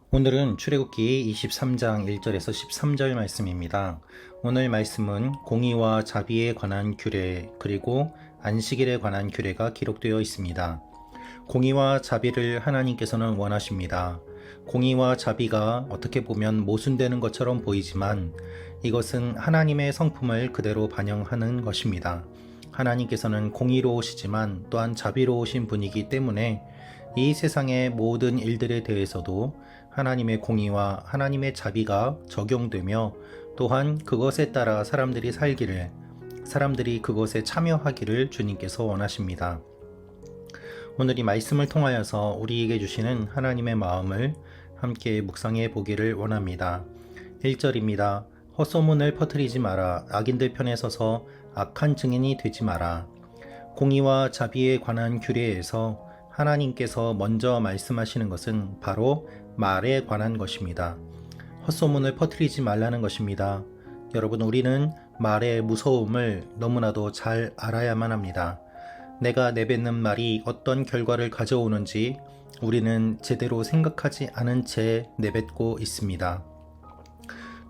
오늘은 출애굽기 23장 1절에서 13절 말씀입니다. 오늘 말씀은 공의와 자비에 관한 규례 그리고 안식일에 관한 규례가 기록되어 있습니다. 공의와 자비를 하나님께서는 원하십니다. 공의와 자비가 어떻게 보면 모순되는 것처럼 보이지만 이것은 하나님의 성품을 그대로 반영하는 것입니다. 하나님께서는 공의로우시지만 또한 자비로우신 분이기 때문에 이 세상의 모든 일들에 대해서도 하나님의 공의와 하나님의 자비가 적용되며 또한 그것에 따라 사람들이 그것에 참여하기를 주님께서 원하십니다. 오늘 이 말씀을 통하여서 우리에게 주시는 하나님의 마음을 함께 묵상해 보기를 원합니다. 1절입니다. 헛소문을 퍼뜨리지 마라. 악인들 편에 서서 악한 증인이 되지 마라. 공의와 자비에 관한 규례에서 하나님께서 먼저 말씀하시는 것은 바로 말에 관한 것입니다. 헛소문을 퍼뜨리지 말라는 것입니다. 여러분, 우리는 말의 무서움을 너무나도 잘 알아야만 합니다. 내가 내뱉는 말이 어떤 결과를 가져오는지 우리는 제대로 생각하지 않은 채 내뱉고 있습니다.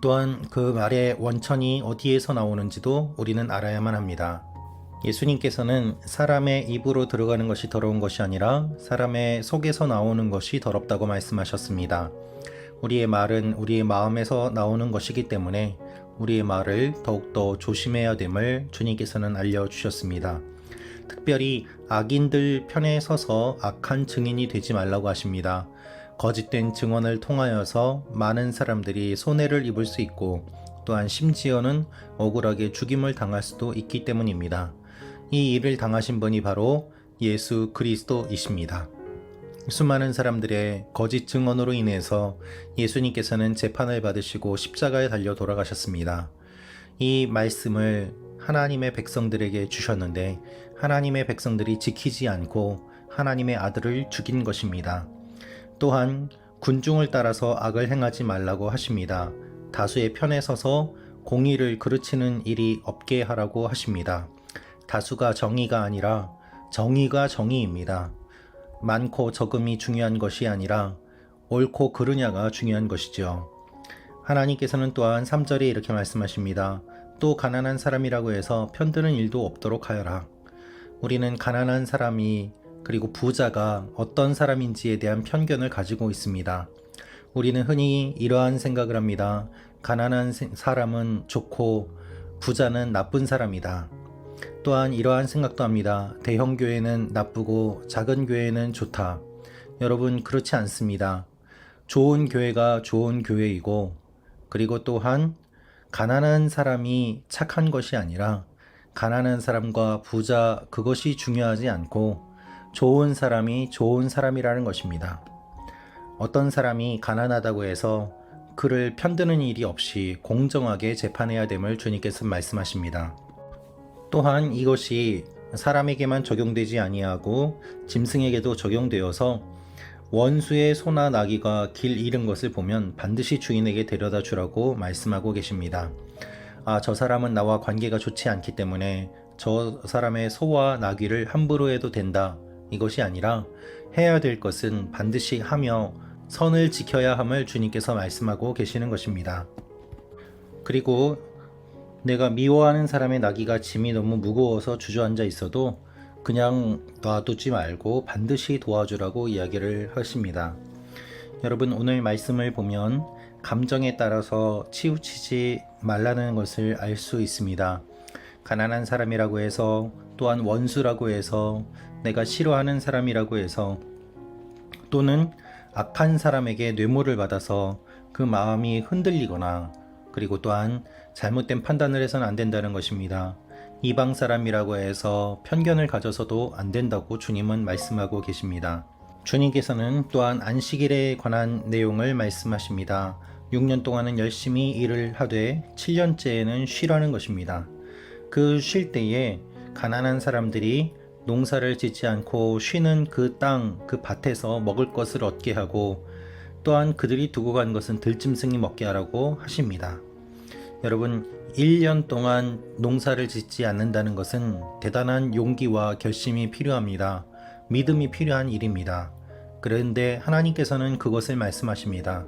또한 그 말의 원천이 어디에서 나오는지도 우리는 알아야만 합니다. 예수님께서는 사람의 입으로 들어가는 것이 더러운 것이 아니라 사람의 속에서 나오는 것이 더럽다고 말씀하셨습니다. 우리의 말은 우리의 마음에서 나오는 것이기 때문에 우리의 말을 더욱더 조심해야 됨을 주님께서는 알려주셨습니다. 특별히 악인들 편에 서서 악한 증인이 되지 말라고 하십니다. 거짓된 증언을 통하여서 많은 사람들이 손해를 입을 수 있고 또한 심지어는 억울하게 죽임을 당할 수도 있기 때문입니다. 이 일을 당하신 분이 바로 예수 그리스도이십니다. 수많은 사람들의 거짓 증언으로 인해서 예수님께서는 재판을 받으시고 십자가에 달려 돌아가셨습니다. 이 말씀을 하나님의 백성들에게 주셨는데 하나님의 백성들이 지키지 않고 하나님의 아들을 죽인 것입니다. 또한 군중을 따라서 악을 행하지 말라고 하십니다. 다수의 편에 서서 공의를 그르치는 일이 없게 하라고 하십니다. 다수가 정의가 아니라 정의가 정의입니다. 많고 적음이 중요한 것이 아니라 옳고 그르냐가 중요한 것이죠. 하나님께서는 또한 3절에 이렇게 말씀하십니다. 또 가난한 사람이라고 해서 편드는 일도 없도록 하여라. 우리는 가난한 사람이 그리고 부자가 어떤 사람인지에 대한 편견을 가지고 있습니다. 우리는 흔히 이러한 생각을 합니다. 가난한 사람은 좋고 부자는 나쁜 사람이다. 또한 이러한 생각도 합니다. 대형 교회는 나쁘고 작은 교회는 좋다. 여러분, 그렇지 않습니다. 좋은 교회가 좋은 교회이고 그리고 또한 가난한 사람이 착한 것이 아니라 가난한 사람과 부자 그것이 중요하지 않고 좋은 사람이 좋은 사람이라는 것입니다. 어떤 사람이 가난하다고 해서 그를 편드는 일이 없이 공정하게 재판해야 됨을 주님께서 말씀하십니다. 또한 이것이 사람에게만 적용되지 아니하고 짐승에게도 적용되어서 원수의 소나 나귀가 길 잃은 것을 보면 반드시 주인에게 데려다 주라고 말씀하고 계십니다. 저 사람은 나와 관계가 좋지 않기 때문에 저 사람의 소와 나귀를 함부로 해도 된다. 이것이 아니라 해야 될 것은 반드시 하며 선을 지켜야 함을 주님께서 말씀하고 계시는 것입니다. 그리고 내가 미워하는 사람의 나귀가 짐이 너무 무거워서 주저앉아 있어도 그냥 놔두지 말고 반드시 도와주라고 이야기를 하십니다. 여러분, 오늘 말씀을 보면 감정에 따라서 치우치지 말라는 것을 알 수 있습니다. 가난한 사람이라고 해서 또한 원수라고 해서 내가 싫어하는 사람이라고 해서 또는 악한 사람에게 뇌물을 받아서 그 마음이 흔들리거나 그리고 또한 잘못된 판단을 해서는 안 된다는 것입니다. 이방 사람이라고 해서 편견을 가져서도 안 된다고 주님은 말씀하고 계십니다. 주님께서는 또한 안식일에 관한 내용을 말씀하십니다. 6년 동안은 열심히 일을 하되 7년째에는 쉬라는 것입니다. 그 쉴 때에 가난한 사람들이 농사를 짓지 않고 쉬는 그 땅, 그 밭에서 먹을 것을 얻게 하고 또한 그들이 두고 간 것은 들짐승이 먹게 하라고 하십니다. 여러분, 1년 동안 농사를 짓지 않는다는 것은 대단한 용기와 결심이 필요합니다. 믿음이 필요한 일입니다. 그런데 하나님께서는 그것을 말씀하십니다.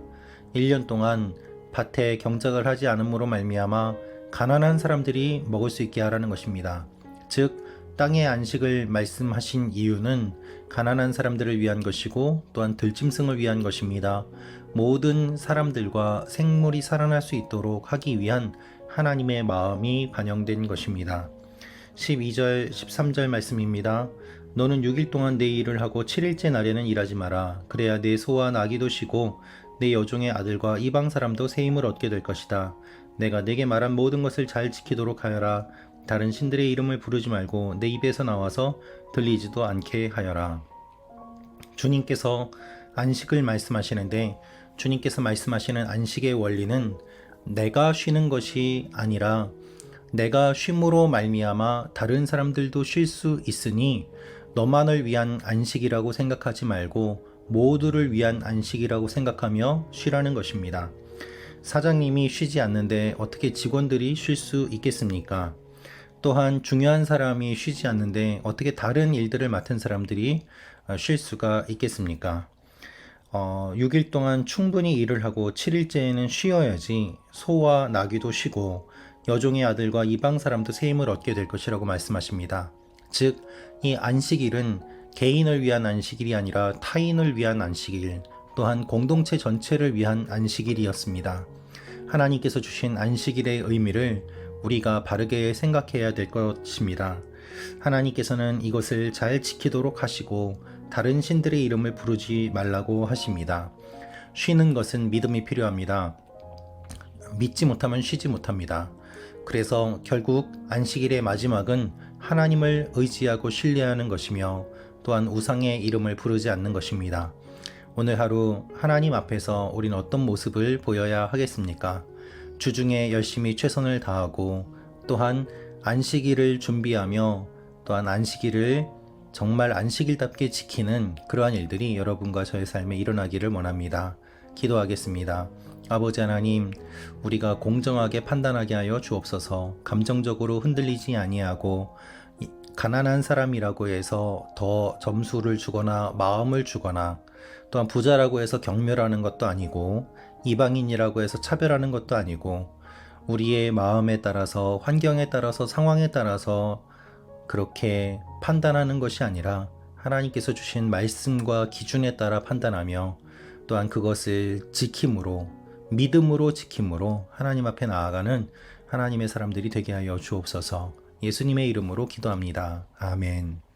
1년 동안 밭에 경작을 하지 않음으로 말미암아 가난한 사람들이 먹을 수 있게 하라는 것입니다. 즉 땅의 안식을 말씀하신 이유는 가난한 사람들을 위한 것이고 또한 들짐승을 위한 것입니다. 모든 사람들과 생물이 살아날 수 있도록 하기 위한 하나님의 마음이 반영된 것입니다. 12절 13절 말씀입니다. 너는 6일 동안 내 일을 하고 7일째 날에는 일하지 마라. 그래야 내 소와 나귀도 쉬고 내 여종의 아들과 이방 사람도 새 힘을 얻게 될 것이다. 내가 내게 말한 모든 것을 잘 지키도록 하여라. 다른 신들의 이름을 부르지 말고 내 입에서 나와서 들리지도 않게 하여라. 주님께서 안식을 말씀하시는데 주님께서 말씀하시는 안식의 원리는 내가 쉬는 것이 아니라 내가 쉼으로 말미암아 다른 사람들도 쉴 수 있으니 너만을 위한 안식이라고 생각하지 말고 모두를 위한 안식이라고 생각하며 쉬라는 것입니다. 사장님이 쉬지 않는데 어떻게 직원들이 쉴 수 있겠습니까? 또한 중요한 사람이 쉬지 않는데 어떻게 다른 일들을 맡은 사람들이 쉴 수가 있겠습니까? 6일 동안 충분히 일을 하고 7일째에는 쉬어야지 소와 나귀도 쉬고 여종의 아들과 이방 사람도 새 힘을 얻게 될 것이라고 말씀하십니다. 즉, 이 안식일은 개인을 위한 안식일이 아니라 타인을 위한 안식일, 또한 공동체 전체를 위한 안식일이었습니다. 하나님께서 주신 안식일의 의미를 우리가 바르게 생각해야 될 것입니다. 하나님께서는 이것을 잘 지키도록 하시고 다른 신들의 이름을 부르지 말라고 하십니다. 쉬는 것은 믿음이 필요합니다. 믿지 못하면 쉬지 못합니다. 그래서 결국 안식일의 마지막은 하나님을 의지하고 신뢰하는 것이며 또한 우상의 이름을 부르지 않는 것입니다. 오늘 하루 하나님 앞에서 우리는 어떤 모습을 보여야 하겠습니까? 주중에 열심히 최선을 다하고 또한 안식일을 준비하며 또한 안식일을 정말 안식일답게 지키는 그러한 일들이 여러분과 저의 삶에 일어나기를 원합니다. 기도하겠습니다. 아버지 하나님, 우리가 공정하게 판단하게 하여 주옵소서. 감정적으로 흔들리지 아니하고 가난한 사람이라고 해서 더 점수를 주거나 마음을 주거나 또한 부자라고 해서 경멸하는 것도 아니고 이방인이라고 해서 차별하는 것도 아니고 우리의 마음에 따라서 환경에 따라서 상황에 따라서 그렇게 판단하는 것이 아니라 하나님께서 주신 말씀과 기준에 따라 판단하며 또한 그것을 지킴으로 믿음으로 지킴으로 하나님 앞에 나아가는 하나님의 사람들이 되게 하여 주옵소서. 예수님의 이름으로 기도합니다. 아멘.